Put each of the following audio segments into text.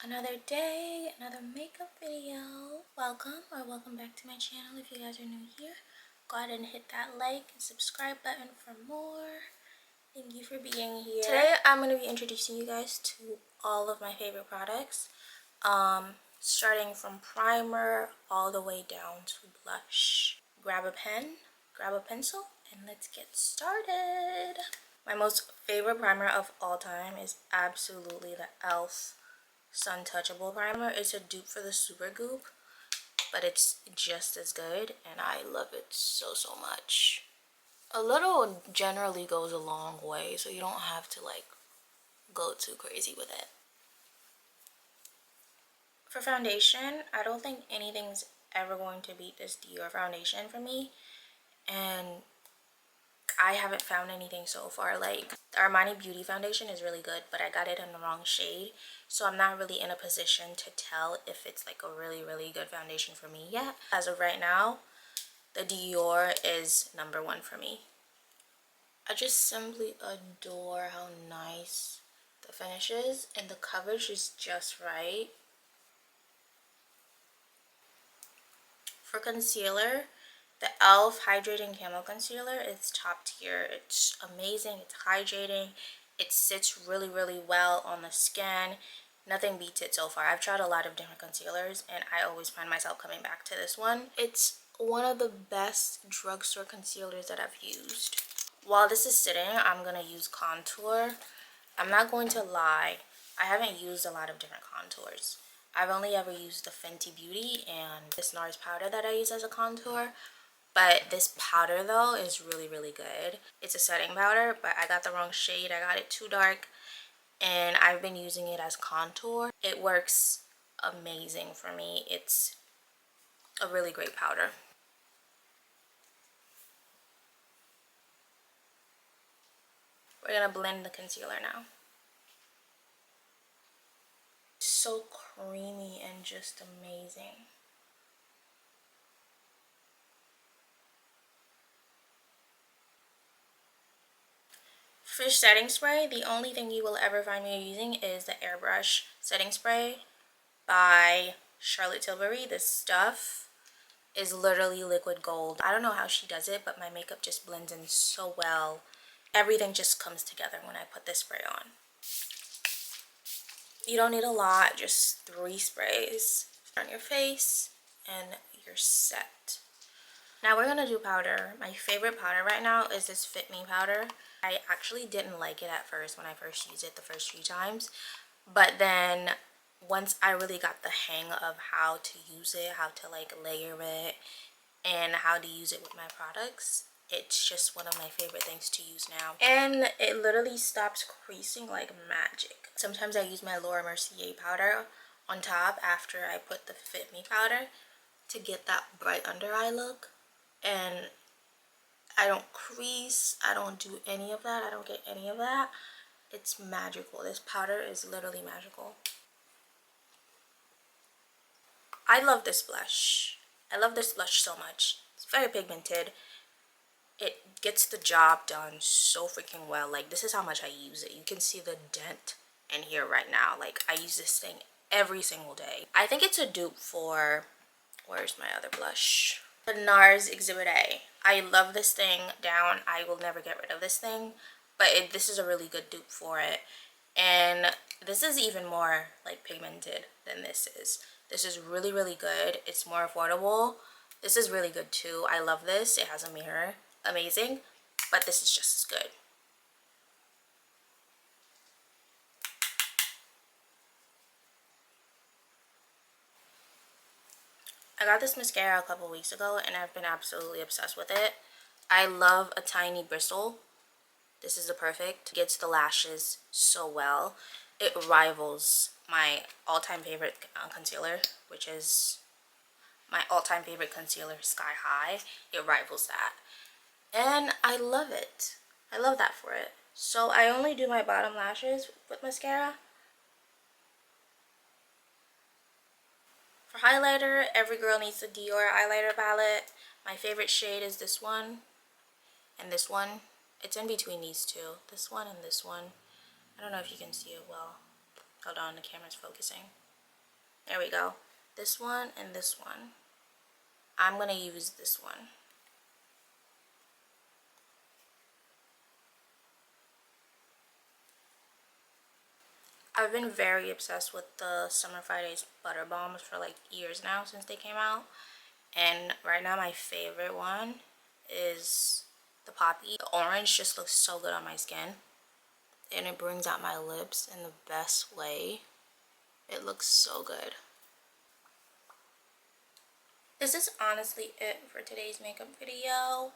Another day, another makeup video. Welcome back to my channel. If you guys are new here, go ahead and hit that like and subscribe button for more. Thank you for being here. Today I'm going to be introducing you guys to all of my favorite products, starting from primer all the way down to blush. Grab a pen, grab a pencil, and let's get started. My most favorite primer of all time is absolutely the e.l.f. Sun Touchable primer. It's a dupe for the Supergoop, but it's just as good and I love it so much. A little generally goes a long way, so you don't have to like go too crazy with it. For foundation, I don't think anything's ever going to beat this Dior foundation for me, and I haven't found anything so far. Like, the Armani Beauty foundation is really good, but I got it in the wrong shade, so I'm not really in a position to tell if it's like a really good foundation for me yet. As of right now, the Dior is #1 for me. I just simply adore how nice the finish is, and the coverage is just right. For concealer, the e.l.f. Hydrating Camo Concealer is top tier. It's amazing, it's hydrating, it sits really well on the skin. Nothing beats it so far. I've tried a lot of different concealers and I always find myself coming back to this one. It's one of the best drugstore concealers that I've used. While this is sitting, I'm going to use contour. I'm not going to lie, I haven't used a lot of different contours. I've only ever used the Fenty Beauty and this NARS powder that I use as a contour. But this powder though is really good. It's a setting powder, but I got the wrong shade. I got it too dark and I've been using it as contour. It works amazing for me. It's a really great powder. We're gonna blend the concealer now. So creamy and just amazing. For setting spray, the only thing you will ever find me using is the Airbrush setting spray by Charlotte Tilbury. This stuff is literally liquid gold. I don't know how she does it, but my makeup just blends in so well. Everything just comes together when I put this spray on. You don't need a lot, just 3 sprays on your face and you're set. Now we're gonna do powder. My favorite powder right now is this Fit Me powder. I actually didn't like it at first when I first used it the first few times, but then once I really got the hang of how to use it, how to like layer it, and how to use it with my products, it's just one of my favorite things to use now. And it literally stops creasing like magic. Sometimes I use my Laura Mercier powder on top after I put the Fit Me powder to get that bright under eye look, and I don't crease, I don't do any of that, I don't get any of that. It's magical. This powder is literally magical. I love this blush. I love this blush so much. It's very pigmented. It gets the job done so freaking well. Like, this is how much I use it. You can see the dent in here right now. Like, I use this thing every single day. I think it's a dupe for, where's my other blush? The NARS Exhibit A. I love this thing down. I will never get rid of this thing, but this is a really good dupe for it. And this is even more like pigmented than this is. This is really good. It's more affordable. This is really good too. I love this. It has a mirror. Amazing. But this is just as good. I got this mascara a couple weeks ago and I've been absolutely obsessed with it. I love a tiny bristle. This is the perfect. Gets the lashes so well. It rivals my all-time favorite concealer, which is my all-time favorite concealer, Sky High. It rivals that. And I love it. I love that for it. So I only do my bottom lashes with mascara. For highlighter, every girl needs the Dior eyeliner palette. My favorite shade is this one and this one. It's in between these two, this one and this one. I don't know if you can see it well. Hold on, the camera's focusing. There we go. This one and this one. I'm gonna use this one. I've been very obsessed with the Summer Fridays Butter Balms for like years now, since they came out. And right now my favorite one is the Poppy. The orange just looks so good on my skin. And it brings out my lips in the best way. It looks so good. This is honestly it for today's makeup video.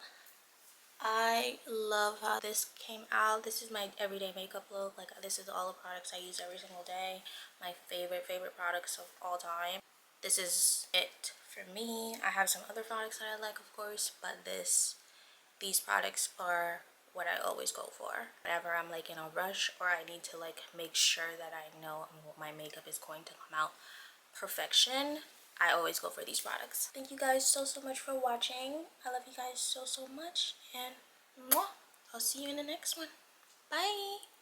I love how this came out. This is my everyday makeup look. Like, this is all the products I use every single day. My favorite products of all time. This is it for me. I have some other products that I like, of course, but these products are what I always go for. Whenever I'm like in a rush or I need to like make sure that I know my makeup is going to come out perfection, I always go for these products. Thank you guys so much for watching. I love you guys so much, and mwah, I'll see you in the next one. Bye.